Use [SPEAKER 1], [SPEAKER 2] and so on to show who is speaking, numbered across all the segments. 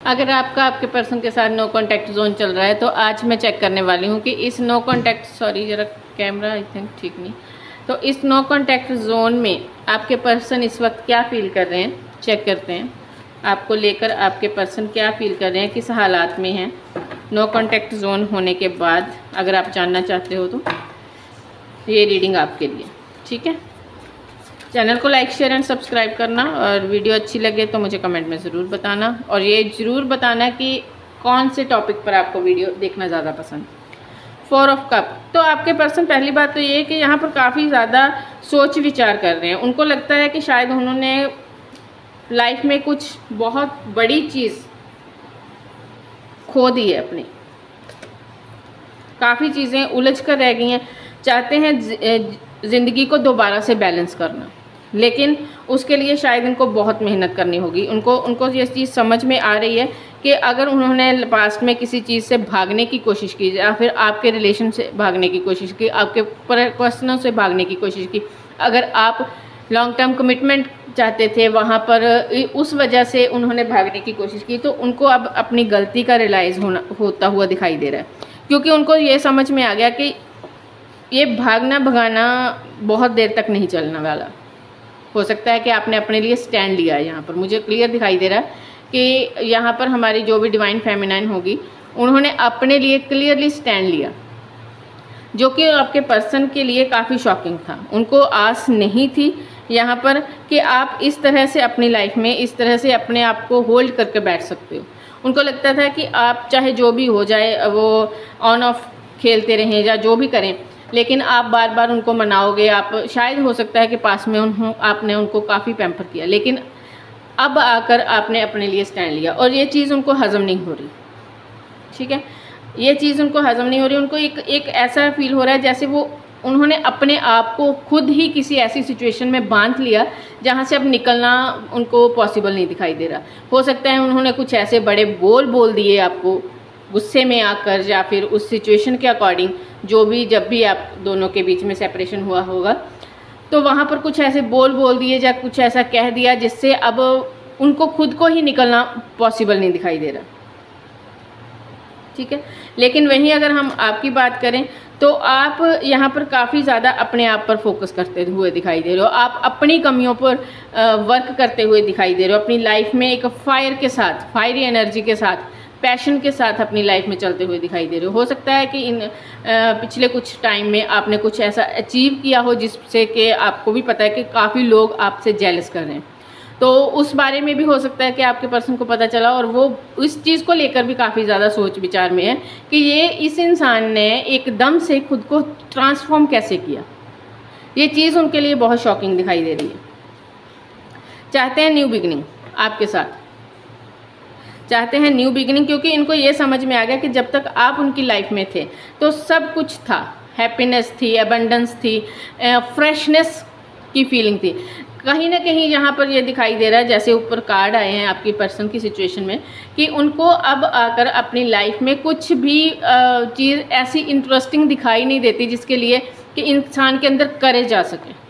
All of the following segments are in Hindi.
[SPEAKER 1] अगर आपके पर्सन के साथ नो कॉन्टैक्ट जोन चल रहा है तो आज मैं चेक करने वाली हूँ कि इस नो कॉन्टैक्ट, सॉरी जरा कैमरा आई थिंक ठीक नहीं, तो इस नो कॉन्टैक्ट जोन में आपके पर्सन इस वक्त क्या फील कर रहे हैं। चेक करते हैं आपको लेकर आपके पर्सन क्या फील कर रहे हैं, किस हालात में हैं नो कॉन्टैक्ट जोन होने के बाद। अगर आप जानना चाहते हो तो ये रीडिंग आपके लिए, ठीक है। चैनल को लाइक शेयर एंड सब्सक्राइब करना, और वीडियो अच्छी लगे तो मुझे कमेंट में ज़रूर बताना, और ये ज़रूर बताना कि कौन से टॉपिक पर आपको वीडियो देखना ज़्यादा पसंद। 4 ऑफ कप, तो आपके पर्सन, पहली बात तो ये है कि यहाँ पर काफ़ी ज़्यादा सोच विचार कर रहे हैं। उनको लगता है कि शायद उन्होंने लाइफ में कुछ बहुत बड़ी चीज़ खो दी है अपनी, काफ़ी चीज़ें उलझ कर रह गई हैं। चाहते हैं ज़िंदगी को दोबारा से बैलेंस करना, लेकिन उसके लिए शायद इनको बहुत मेहनत करनी होगी। उनको ये चीज़ समझ में आ रही है कि अगर उन्होंने पास्ट में किसी चीज़ से भागने की कोशिश की, या फिर आपके रिलेशन से भागने की कोशिश की, आपके पर्सनल से भागने की कोशिश की, अगर आप लॉन्ग टर्म कमिटमेंट चाहते थे, वहाँ पर उस वजह से उन्होंने भागने की कोशिश की, तो उनको अब अपनी गलती का रियलाइज़ होता हुआ दिखाई दे रहा है। क्योंकि उनको ये समझ में आ गया कि ये भागना भगाना बहुत देर तक नहीं चलने वाला। हो सकता है कि आपने अपने लिए स्टैंड लिया है। यहाँ पर मुझे क्लियर दिखाई दे रहा है कि यहाँ पर हमारी जो भी डिवाइन फेमिनाइन होगी, उन्होंने अपने लिए क्लियरली स्टैंड लिया, जो कि आपके पर्सन के लिए काफ़ी शॉकिंग था। उनको आस नहीं थी यहाँ पर कि आप इस तरह से अपनी लाइफ में इस तरह से अपने आप को होल्ड करके बैठ सकते हो। उनको लगता था कि आप चाहे जो भी हो जाए, वो ऑन ऑफ खेलते रहें या जो भी करें, लेकिन आप बार बार उनको मनाओगे। आप शायद हो सकता है कि पास में आपने उनको काफ़ी पैम्पर किया, लेकिन अब आकर आपने अपने लिए स्टैंड लिया, और ये चीज़ उनको हज़म नहीं हो रही, ठीक है। ये चीज़ उनको हज़म नहीं हो रही। उनको एक ऐसा फील हो रहा है जैसे उन्होंने अपने आप को खुद ही किसी ऐसी सिचुएशन में बांध लिया जहाँ से अब निकलना उनको पॉसिबल नहीं दिखाई दे रहा। हो सकता है उन्होंने कुछ ऐसे बड़े बोल दिए आपको गुस्से में आकर, या फिर उस सिचुएशन के अकॉर्डिंग, जब भी आप दोनों के बीच में सेपरेशन हुआ होगा, तो वहाँ पर कुछ ऐसे बोल दिए या कुछ ऐसा कह दिया जिससे अब उनको खुद को ही निकलना पॉसिबल नहीं दिखाई दे रहा, ठीक है। लेकिन वहीं अगर हम आपकी बात करें तो आप यहाँ पर काफ़ी ज़्यादा अपने आप पर फोकस करते हुए दिखाई दे रहे हो। आप अपनी कमियों पर वर्क करते हुए दिखाई दे रहे हो। अपनी लाइफ में एक फायर के साथ, फायरी एनर्जी के साथ, पैशन के साथ अपनी लाइफ में चलते हुए दिखाई दे रहे हो सकता है कि इन पिछले कुछ टाइम में आपने कुछ ऐसा अचीव किया हो जिससे कि आपको भी पता है कि काफ़ी लोग आपसे जेलस कर रहे हैं। तो उस बारे में भी हो सकता है कि आपके पर्सन को पता चला, और वो इस चीज़ को लेकर भी काफ़ी ज़्यादा सोच विचार में है कि ये इस इंसान ने एकदम से खुद को ट्रांसफॉर्म कैसे किया। ये चीज़ उनके लिए बहुत शॉकिंग दिखाई दे रही है। चाहते हैं न्यू बिगिनिंग, आपके साथ चाहते हैं न्यू बिगिनिंग, क्योंकि इनको ये समझ में आ गया कि जब तक आप उनकी लाइफ में थे तो सब कुछ था, हैप्पीनेस थी, एबंडेंस थी, फ्रेशनेस की फीलिंग थी। कहीं ना कहीं यहाँ पर ये दिखाई दे रहा है, जैसे ऊपर कार्ड आए हैं आपकी पर्सन की सिचुएशन में, कि उनको अब आकर अपनी लाइफ में कुछ भी चीज़ ऐसी इंटरेस्टिंग दिखाई नहीं देती जिसके लिए कि इंसान के अंदर करेज आ सके,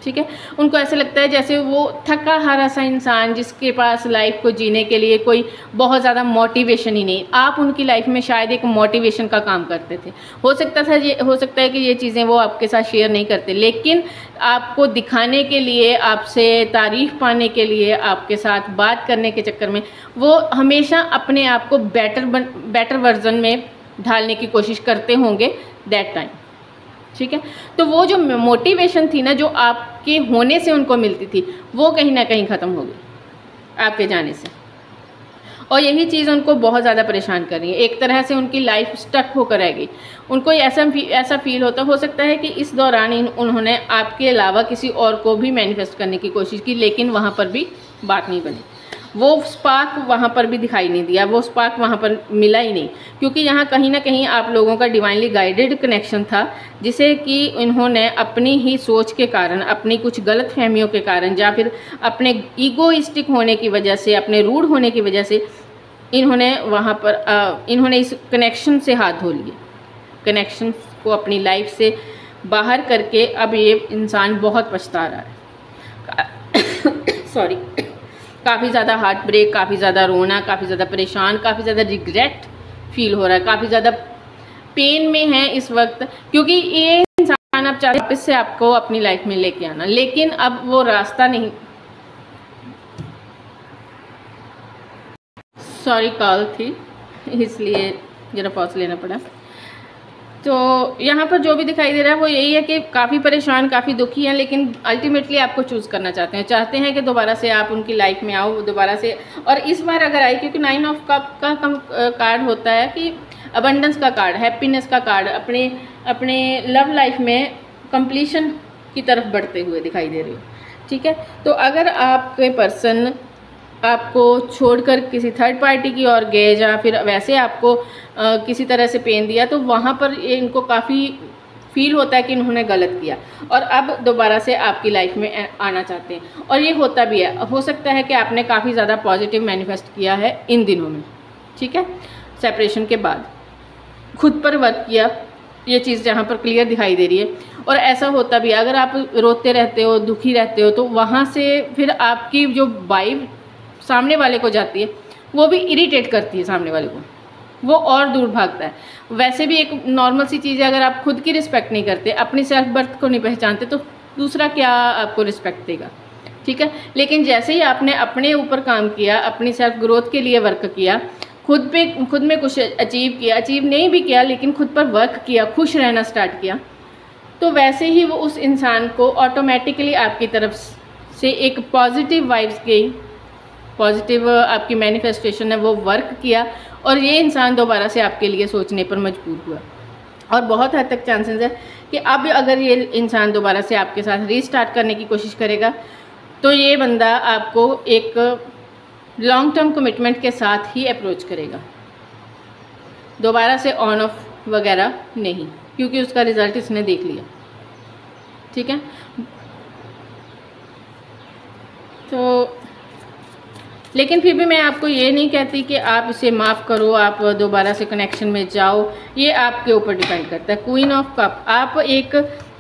[SPEAKER 1] ठीक है। उनको ऐसे लगता है जैसे वो थका हारा सा इंसान जिसके पास लाइफ को जीने के लिए कोई बहुत ज़्यादा मोटिवेशन ही नहीं। आप उनकी लाइफ में शायद एक मोटिवेशन का काम करते थे। हो सकता है कि ये चीज़ें वो आपके साथ शेयर नहीं करते, लेकिन आपको दिखाने के लिए, आपसे तारीफ़ पाने के लिए, आपके साथ बात करने के चक्कर में वो हमेशा अपने आप को बेटर वर्जन में ढालने की कोशिश करते होंगे दैट टाइम, ठीक है। तो वो जो मोटिवेशन थी ना, जो आपके होने से उनको मिलती थी, वो कहीं ना कहीं ख़त्म हो गई आपके जाने से, और यही चीज़ उनको बहुत ज़्यादा परेशान कर रही है। एक तरह से उनकी लाइफ स्टक होकर रह गई। उनको ऐसा फील हो सकता है कि इस दौरान उन्होंने आपके अलावा किसी और को भी मैनिफेस्ट करने की कोशिश की, लेकिन वहाँ पर भी बात नहीं बनी। वो स्पार्क वहाँ पर भी दिखाई नहीं दिया, वो स्पार्क वहाँ पर मिला ही नहीं, क्योंकि यहाँ कहीं ना कहीं आप लोगों का डिवाइनली गाइडेड कनेक्शन था, जिसे कि इन्होंने अपनी ही सोच के कारण, अपनी कुछ गलत फहमियों के कारण, या फिर अपने ईगोइस्टिक होने की वजह से, अपने रूड होने की वजह से इन्होंने वहाँ पर इन्होंने इस कनेक्शन से हाथ धो लिए। कनेक्शन को अपनी लाइफ से बाहर करके अब ये इंसान बहुत पछता रहा है। सॉरी। काफ़ी ज़्यादा हार्ट ब्रेक, काफ़ी ज़्यादा रोना, काफ़ी ज़्यादा परेशान, काफ़ी ज़्यादा रिग्रेट फील हो रहा है, काफ़ी ज़्यादा पेन में है इस वक्त, क्योंकि ये इंसान आप चाहते वापस से आपको अपनी लाइफ में लेके आना, लेकिन अब वो रास्ता नहीं। सॉरी, कॉल थी इसलिए ज़रा पॉज लेना पड़ा। तो यहाँ पर जो भी दिखाई दे रहा है वो यही है कि काफ़ी परेशान, काफ़ी दुखी हैं, लेकिन अल्टीमेटली आपको चूज़ करना चाहते हैं कि दोबारा से आप उनकी लाइफ में आओ दोबारा से। और इस बार अगर आए, क्योंकि 9 ऑफ कप का कार्ड होता है कि अबंडेंस का कार्ड, हैप्पीनेस का कार्ड, अपने लव लाइफ में कंप्लीशन की तरफ बढ़ते हुए दिखाई दे रही हो। ठीक है, तो अगर आपके पर्सन आपको छोड़कर किसी थर्ड पार्टी की ओर गए या फिर वैसे आपको किसी तरह से पेन दिया, तो वहाँ पर इनको काफ़ी फील होता है कि इन्होंने गलत किया और अब दोबारा से आपकी लाइफ में आना चाहते हैं। और ये होता भी है, हो सकता है कि आपने काफ़ी ज़्यादा पॉजिटिव मैनिफेस्ट किया है इन दिनों में। ठीक है, सेपरेशन के बाद खुद पर वर्क किया, ये चीज़ जहाँ पर क्लियर दिखाई दे रही है। और ऐसा होता भी है, अगर आप रोते रहते हो, दुखी रहते हो, तो वहाँ से फिर आपकी जो वाइब सामने वाले को जाती है, वो भी इरिटेट करती है सामने वाले को, वो और दूर भागता है। वैसे भी एक नॉर्मल सी चीज़ है, अगर आप खुद की रिस्पेक्ट नहीं करते, अपनी सेल्फ वर्थ को नहीं पहचानते, तो दूसरा क्या आपको रिस्पेक्ट देगा। ठीक है, लेकिन जैसे ही आपने अपने ऊपर काम किया, अपनी सेल्फ ग्रोथ के लिए वर्क किया, खुद में कुछ अचीव नहीं भी किया, लेकिन खुद पर वर्क किया, खुश रहना स्टार्ट किया, तो वैसे ही वो उस इंसान को ऑटोमेटिकली आपकी तरफ से एक पॉजिटिव वाइब्स गई, पॉजिटिव आपकी मैनिफेस्टेशन है वो वर्क किया और ये इंसान दोबारा से आपके लिए सोचने पर मजबूर हुआ। और बहुत हद तक चांसेस है कि अब अगर ये इंसान दोबारा से आपके साथ रीस्टार्ट करने की कोशिश करेगा, तो ये बंदा आपको एक लॉन्ग टर्म कमिटमेंट के साथ ही अप्रोच करेगा, दोबारा से ऑन ऑफ वगैरह नहीं, क्योंकि उसका रिज़ल्ट इसने देख लिया। ठीक है, तो लेकिन फिर भी मैं आपको ये नहीं कहती कि आप इसे माफ़ करो, आप दोबारा से कनेक्शन में जाओ, ये आपके ऊपर डिपेंड करता है। क्वीन ऑफ कप, आप एक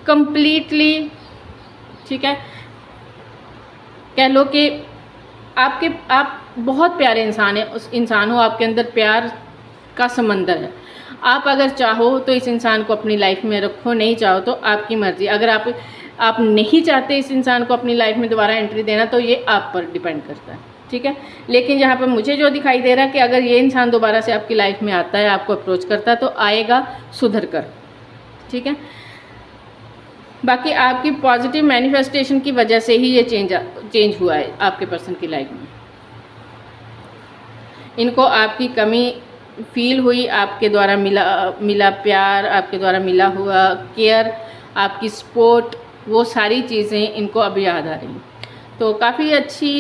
[SPEAKER 1] कंप्लीटली, ठीक है, कह लो कि आप बहुत प्यारे इंसान हैं, उस इंसान हो, आपके अंदर प्यार का समंदर है। आप अगर चाहो तो इस इंसान को अपनी लाइफ में रखो, नहीं चाहो तो आपकी मर्ज़ी। अगर आप नहीं चाहते इस इंसान को अपनी लाइफ में दोबारा एंट्री देना, तो ये आप पर डिपेंड करता है। ठीक है, लेकिन यहाँ पर मुझे जो दिखाई दे रहा है कि अगर ये इंसान दोबारा से आपकी लाइफ में आता है, आपको अप्रोच करता है, तो आएगा सुधर कर। ठीक है, बाकी आपकी पॉजिटिव मैनिफेस्टेशन की वजह से ही ये चेंज हुआ है आपके पर्सन की लाइफ में। इनको आपकी कमी फील हुई, आपके द्वारा मिला प्यार, आपके द्वारा मिला हुआ केयर, आपकी सपोर्ट, वो सारी चीज़ें इनको अब याद आ रही हैं। तो काफ़ी अच्छी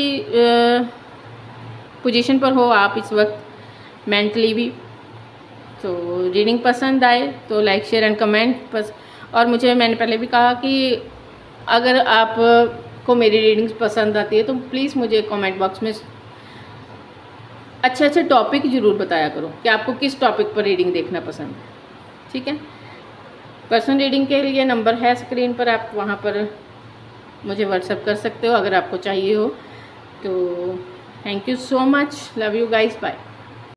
[SPEAKER 1] पोजीशन पर हो आप इस वक्त मेंटली भी। तो रीडिंग पसंद आए तो लाइक शेयर एंड कमेंट और मैंने पहले भी कहा कि अगर आप को मेरी रीडिंग्स पसंद आती है तो प्लीज़ मुझे कमेंट बॉक्स में अच्छे टॉपिक ज़रूर बताया करो कि आपको किस टॉपिक पर रीडिंग देखना पसंद है। ठीक है, पर्सनल रीडिंग के लिए नंबर है स्क्रीन पर, आप वहाँ पर मुझे व्हाट्सएप कर सकते हो अगर आपको चाहिए हो। तो thank you so much, love you guys, bye.